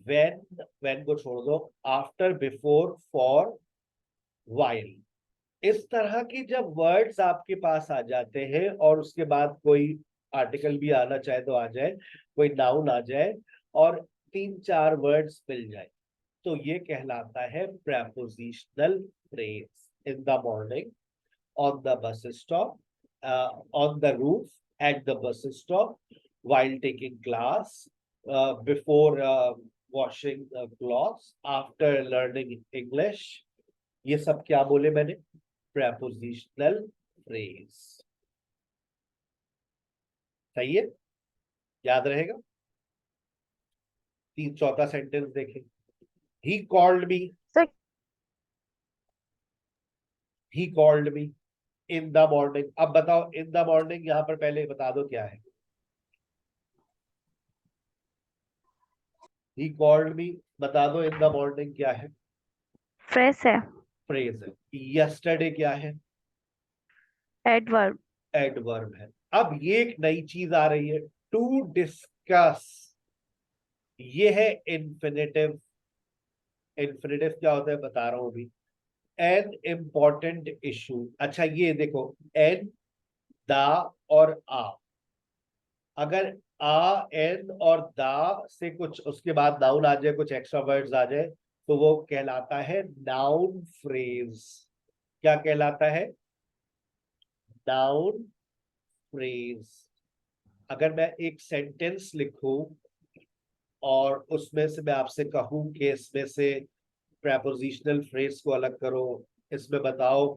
when को छोड़ दो, आफ्टर, बिफोर, फॉर, व्हाइल। इस तरह की जब वर्ड्स आपके पास आ जाते हैं और उसके बाद कोई आर्टिकल भी आना चाहे तो आ जाए, कोई नाउन आ जाए और 3-4 वर्ड्स मिल जाए, तो ये कहलाता है prepositional phrase. In the morning, on the bus stop, on the roof, at the bus stop, while taking class, before washing clothes, after learning English। ये सब क्या बोले मैंने? Prepositional phrase. सही है, याद रहेगा। चौथा सेंटेंस देखें, he called me, sir he called me in the morning. अब बताओ इन द मॉर्निंग यहाँ पर पहले बता दो क्या है। ही कॉल्ड मी, बता दो इन द मॉर्निंग क्या है? फ्रेश है, फ्रेज है। यस्टरडे क्या है? एडवर्ब। एडवर्ब है। अब ये एक नई चीज आ रही है, टू डिस्कस, ये है इन्फिनेटिव। इन्फिनेटिव क्या होता है बता रहा हूं अभी, एन इम्पॉर्टेंट इशू। अच्छा ये देखो, एन, द और आ, अगर आ, एन और दा से कुछ उसके बाद नाउन आ जाए, कुछ एक्स्ट्रा वर्ड्स आ जाए, तो वो कहलाता है नाउन फ्रेज। क्या कहलाता है? Noun phrase. अगर मैं एक सेंटेंस लिखूं और उसमें से मैं आपसे कहूं कि इसमें से प्रेपोजिशनल फ्रेज को अलग करो, इसमें बताओ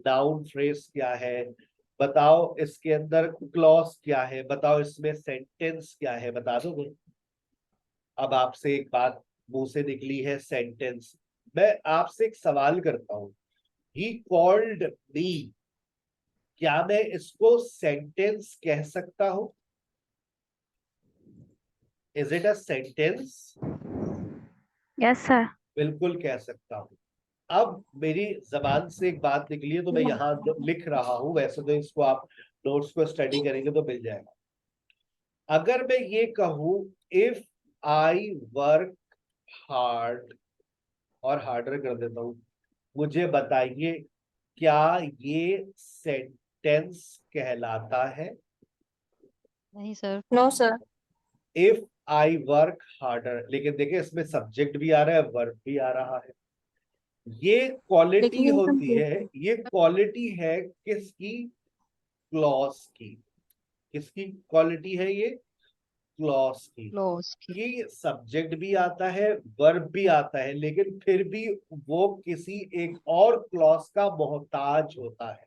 नाउन फ्रेज क्या है, बताओ इसके अंदर क्लॉज क्या है, बताओ इसमें सेंटेंस क्या है, बता दोगे? अब आपसे एक बात मुंह से निकली है, सेंटेंस। मैं आपसे एक सवाल करता हूं, ही कॉल्ड मी, क्या मैं इसको सेंटेंस कह सकता हूं? Is it a sentence? Yes sir. बिल्कुल कह सकता हूं। अब मेरी जबान से एक बात निकली है तो मैं यहाँ लिख रहा हूं, वैसे तो इसको आप नोट्स को स्टडी करेंगे तो मिल जाएगा। अगर मैं ये कहूं, इफ आई वर्क हार्ड, और हार्डर कर देता हूं, मुझे बताइए क्या ये सेंटेंस कहलाता है? नहीं sir. No sir. If I work harder, लेकिन देखिए इसमें सब्जेक्ट भी आ रहा है, वर्ब भी आ रहा है। ये क्वालिटी लेकिन ये होती complete है, ये क्वालिटी है किसकी? क्लॉज की। किसकी क्वालिटी है ये? क्लॉज की। क्लोज की। कि सब्जेक्ट भी आता है, वर्ब भी आता है, लेकिन फिर भी वो किसी एक और क्लॉज का मोहताज होता है।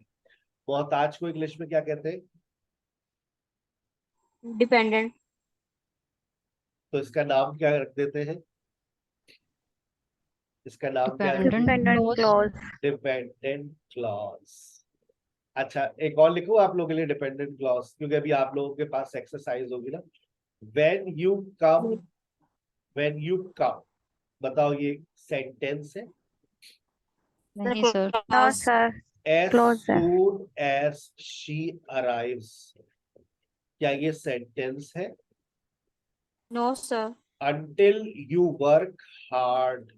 मोहताज को इंग्लिश में क्या कहते हैं? डिपेंडेंट। तो इसका नाम क्या रख देते हैं? इसका नाम क्या है? Dependent dependent clause. Clause. Dependent clause. अच्छा, एक और लिखूं आप लोगों के लिए डिपेंडेंट क्लॉज, क्योंकि अभी आप लोगों के पास एक्सरसाइज होगी ना। When you come, when you come, बताओ ये सेंटेंस है? नहीं sir. No Clause. Sir. As Close है। soon as she arrives, क्या ये सेंटेंस है? No, sir. Until you work hard,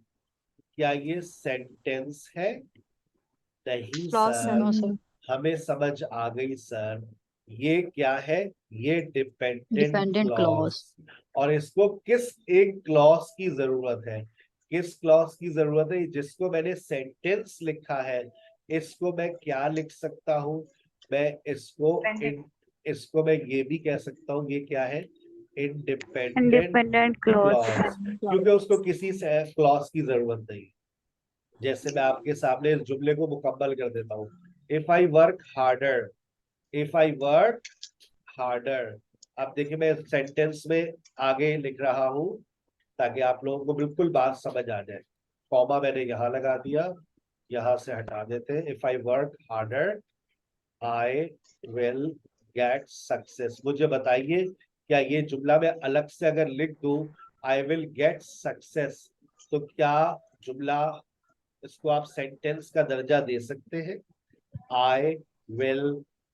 क्या ये सेंटेंस है? नहीं Clause, sir, sir. No sir. हमें समझ आ गई सर। ये क्या है? ये डिपेंडेंट डिपेंडेंट क्लॉज। क्लॉज। और इसको किस एक क्लॉज की जरूरत है? किस क्लॉज की जरूरत है? जिसको मैंने सेंटेंस लिखा है, इसको मैं क्या लिख सकता हूं? मैं इसको मैं ये भी कह सकता हूँ, ये क्या है? Independent independent clause. क्लॉज, क्योंकि उसको किसी से क्लॉज की जरूरत नहीं। जैसे मैं आपके सामने इस जुमले को मुकम्मल कर देता हूँ। If I work harder, if I work harder. अब देखिए मैं सेंटेंस में आगे लिख रहा हूं ताकि आप लोगों को बिल्कुल बात समझ आ जाए। कॉमा मैंने यहां लगा दिया, यहां से हटा देते हैं। If I work harder I will get success. मुझे बताइए, क्या ये जुमला मैं अलग से अगर लिख दूं, आई विल गेट सक्सेस, तो क्या जुमला, इसको आप सेंटेंस का दर्जा दे सकते हैं? आई विल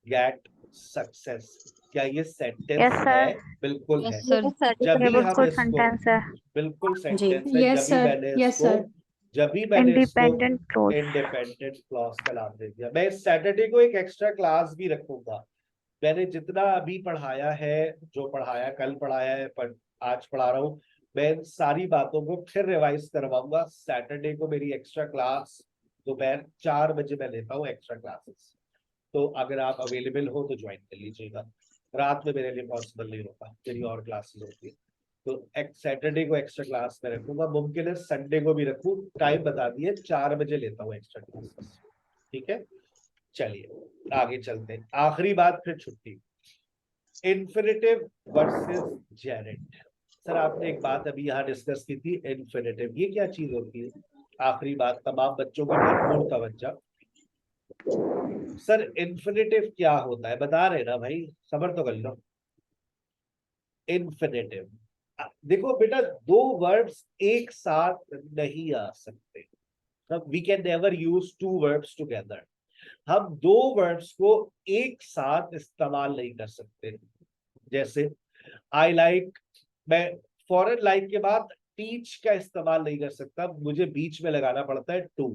गेट सक्सेस, क्या ये सेंटेंस यस है? सर। बिल्कुल है। Yes sir. जब ये भी हम बिल्कुल इसको, सेंटेंस है। बिल्कुल जी। सेंटेंस है। Yes sir, yes sir. जब भी मैंने इसको इंडिपेंडेंट क्लोज। इंडिपेंडेंट क्लॉज का नाम दे दिया। मैं इस सैटरडे को एक एक्स्ट्रा क्लास भी रखूंगा। मैंने जितना अभी पढ़ाया है, जो पढ़ाया कल पढ़ाया है, पर आज पढ़ा रहा हूँ, मैं इन सारी बातों को फिर रिवाइज करवाऊंगा। सैटरडे को मेरी एक्स्ट्रा क्लास दोपहर 4 बजे मैं लेता हूँ एक्स्ट्रा क्लासेस। तो अगर आप अवेलेबल हो तो ज्वाइन कर लीजिएगा। रात में मेरे लिए पॉसिबल नहीं होता, मेरी और क्लासेस होती है। तो सैटरडे को एक्स्ट्रा क्लास में रखूंगा, मुमकिन है संडे को भी रखूं। टाइम बता दिए, 4 बजे लेता हूँ एक्स्ट्रा क्लासेस। ठीक है, चलिए आगे चलते हैं। आखिरी बात, फिर छुट्टी। Infinitive versus Geraint. सर आपने एक बात अभी यहाँ डिस्कस की थी, इन्फिनिटिव, ये क्या चीज होती है? आखिरी बात, तमाम बच्चों का भरपूर तवज्जो। सर इन्फिनिटिव क्या होता है? बता रहे ना भाई, सबर तो कर लो। इन्फिनिटिव, देखो बेटा, दो वर्ड्स एक साथ नहीं आ सकते। We can never use two words together. हम दो वर्ड्स को एक साथ इस्तेमाल नहीं कर सकते। जैसे आई लाइक, मैं फॉरन लाइक के बाद टीच का इस्तेमाल नहीं कर सकता, मुझे बीच में लगाना पड़ता है टू।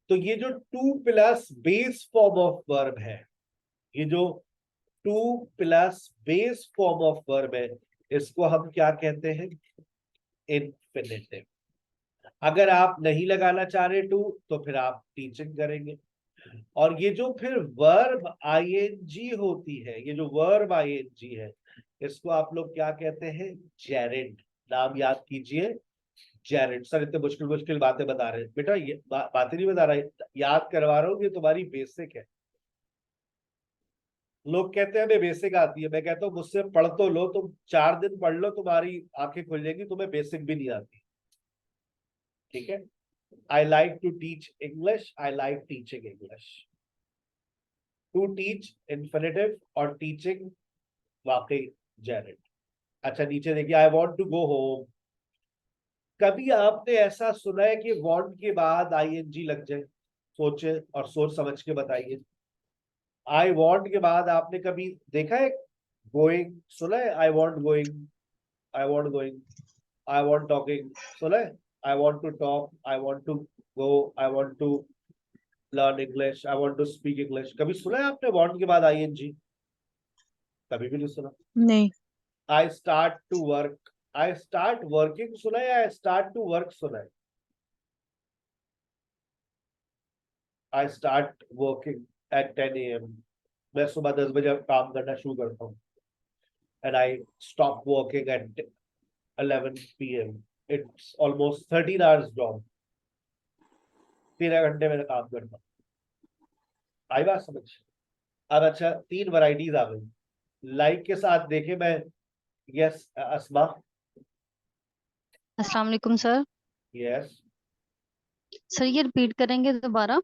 तो ये जो to plus base form of verb है, ये जो to plus base form of verb है, इसको हम क्या कहते हैं? इन्फिनिटिव। अगर आप नहीं लगाना चाह रहे टू, तो फिर आप टीचिंग करेंगे। और ये जो फिर वर्ब आईएनजी होती है, ये जो वर्ब आईएनजी है, इसको आप लोग क्या कहते हैं? जेरेंट। नाम याद कीजिए, जेरेंट। सर इतने मुश्किल मुश्किल बातें बता रहे हैं बेटा, ये बातें नहीं बता रहा, याद करवा रहा हूँ, ये तुम्हारी बेसिक है। लोग कहते हैं हमें बेसिक आती है, मैं कहता हूँ मुझसे पढ़ तो लो, तुम 4 दिन पढ़ लो, तुम्हारी आंखें खुल जाएंगी, तुम्हें बेसिक भी नहीं आती। ठीक है, I like to teach English, I like teaching English. To teach infinitive और टीचिंग वाकई जेरेंट। अच्छा नीचे देखिए, I want to go home. कभी आपने ऐसा सुना है कि वॉन्ट के बाद आईएनजी लग जाए? सोचे और सोच समझ के बताइए। आई वॉन्ट के बाद आपने कभी देखा है गोइंग? सुना है I want going, I want going, I want talking? सुना है I want to talk, I want to go, I want to learn English, I want to speak English? कभी सुना है आपने वॉन्ट के बाद आईएनजी? कभी भी नहीं सुना। नहीं। I start to work, I start working सुना है, आई स्टार्ट टू वर्क सुना है? I start working at 10 AM। मैं सुबह 10 बजे काम करना शुरू करता हूँ। And I stop working at 11 PM। It's almost 13 hours job, 13 घंटे में काम करता हूँ। आई बात समझ? अब अच्छा, 3 वैरायटीज आ गई। लाइक के साथ देखे मैं, यस अस्मा, अस्सलाम वालेकुम सर। यस। सर ये रिपीट करेंगे दोबारा?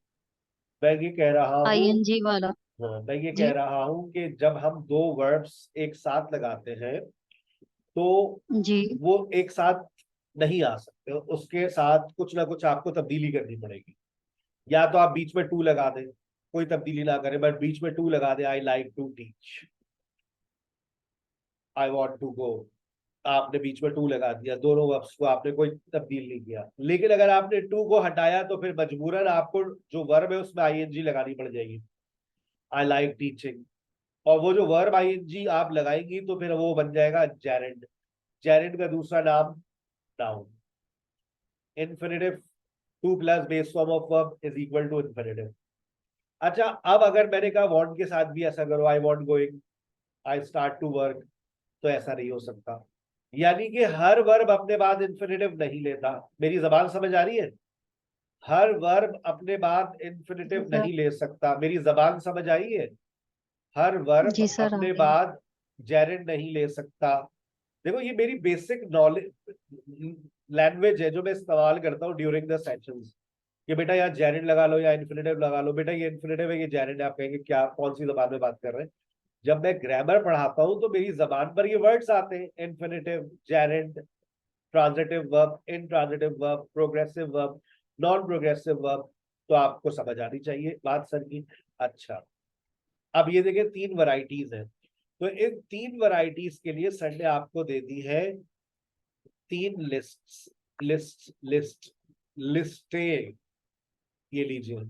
मैं ये कह रहा हूँ, ING वाला। हाँ, मैं ये जी। कह रहा हूँ कि जब हम दो वर्ब्स एक साथ लगाते हैं तो जी। वो एक साथ नहीं आ सकते, उसके साथ कुछ ना कुछ आपको तब्दीली करनी पड़ेगी। या तो आप बीच में टू लगा दें, कोई तब्दीली ना करें, बट बीच में टू लगा दें, I like to teach, I want to go, आपने बीच में टू लगा दिया, दोनों वर्ब्स को आपने कोई तब्दील नहीं किया। लेकिन अगर आपने टू को हटाया तो फिर मजबूरन आपको जो वर्ब है उसमें आईएनजी लगानी पड़ जाएगी, आई लाइक टीचिंग। और वो जो वर्ब आईएनजी आप लगाएंगी तो फिर वो बन जाएगा जेरेंड। जेरेंड का दूसरा नाम noun. Infinitive to plus base form of verb is equal to infinitive. अच्छा, अब अगर मैंने कहा वांट के साथ भी ऐसा करो, I want going, I start to work, तो ऐसा नहीं हो सकता। यानी कि हर वर्ब अपने बाद इन्फिनिटिव नहीं लेता। मेरी जबान समझ आ रही है? हर वर्ब अपने बाद इन्फिनिटिव सर। नहीं ले सकता। मेरी जबान समझ आई है? हर वर्ब जी सर, आ अपने गया। बाद जेरेंड नहीं ले सकता। देखो, ये मेरी बेसिक नॉलेज लैंग्वेज है जो मैं इस्तेमाल करता हूँ ड्यूरिंग द सेशंस, कि बेटा यहाँ जेरेंड लगा लो या इन्फिनिटिव लगा लो। बेटा ये इन्फिनिटिव है, ये जेरेंड है। आप कहेंगे क्या, कौन सी जबान में बात कर रहे हैं? जब मैं ग्रामर पढ़ाता हूँ तो मेरी जबान पर ये वर्ड्स आते हैं, infinitive, gerund, transitive verb, intransitive verb, progressive verb, non progressive verb. तो आपको समझ आनी चाहिए बात सर की। अच्छा, अब ये देखिए तीन वैरायटीज हैं। तो इन तीन वैरायटीज के लिए सर ने आपको दे दी है तीन लिस्टें। ये लीजिए,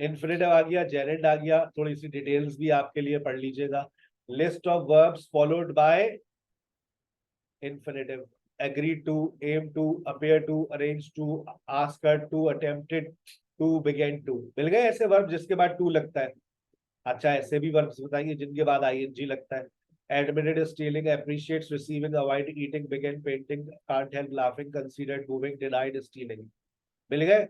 इन्फिनिटिव आ गया, जेरेंड आ गया, थोड़ी सी डिटेल्स भी आपके लिए पढ़ लीजिएगा। List of verbs followed by infinitive, agree to, aim to, appear to, arrange to, ask her to, attempted to, began to। मिल गए ऐसे वर्ब जिसके बाद टू लगता है? अच्छा, ऐसे भी वर्ब्स बताइए जिनके बाद आईएनजी लगता है। admitted, stealing, appreciates, receiving, avoid, eating, began, painting, can't help laughing, considered, moving, denied, stealing। मिल गए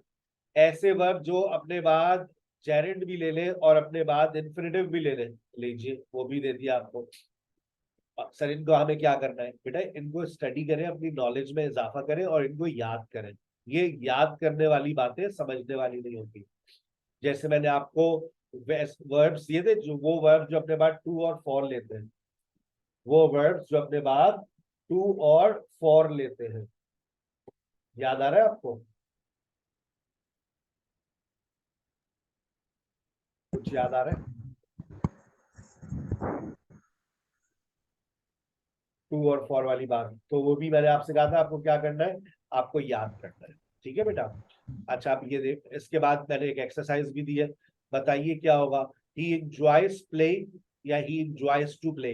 ऐसे वर्ब जो अपने बाद जेरेंड भी ले ले और अपने बाद इन्फिनिटिव भी ले ले। लीजिए, वो भी दे दिया आपको। सर इनको हमें क्या करना है? बेटा इनको स्टडी करें, अपनी नॉलेज में इजाफा करें और इनको याद करें। ये याद करने वाली बातें समझने वाली नहीं होती। जैसे मैंने आपको वर्ब्स दिए थे, जो वो वर्ब्स जो अपने बाद टू और फॉर लेते हैं, वो वर्ब्स जो अपने बाद टू और फॉर लेते हैं। याद आ रहा है आपको? कुछ याद आ रहा है? टू और फॉर वाली बात, तो वो भी मैंने आपसे कहा था आपको क्या करना है, आपको याद करना है। ठीक है बेटा? अच्छा, आप ये देख, इसके बाद मैंने एक एक्सरसाइज भी दी है, बताइए क्या होगा। ही एंजॉयज प्लेइंग या he enjoys to play?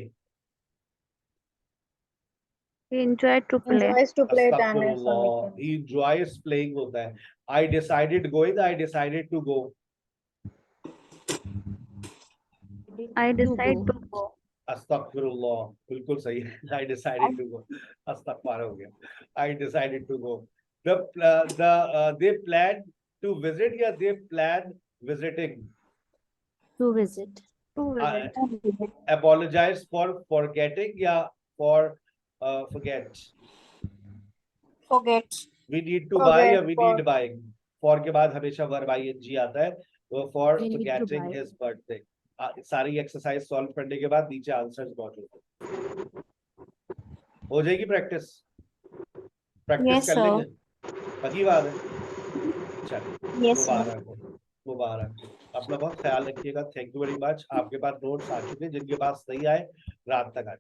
He enjoyed to play. Enjoys to play than अस्तगफिरुल्लाह, he enjoys playing होता है। I decided going, I decided to go। I decide to go. अस्तगफिरुल्लाह, बिल्कुल सही है। I decided to go, अस्तगफार हो गया। I decided to go। They planned to visit या they planned visiting? To visit. Apologize for forgetting या for forget? Forget. We need to buy या we need buying? For के बाद हमेशा verb ing आता है, तो for We need to forgetting buy। his birthday। सारी एक्सरसाइज सॉल्व करने के बाद नीचे आंसर्स मौजूद है। हो जाएगी प्रैक्टिस? प्रैक्टिस Yes, कर sir. लेंगे, पक्की बात है? चलिए, Yes, sir. मुबारक हो, मुबारक। अपना बहुत ख्याल रखिएगा। Thank you very much. आपके पास नोट्स आ चुके हैं, जिनके पास नहीं आए रात तक आ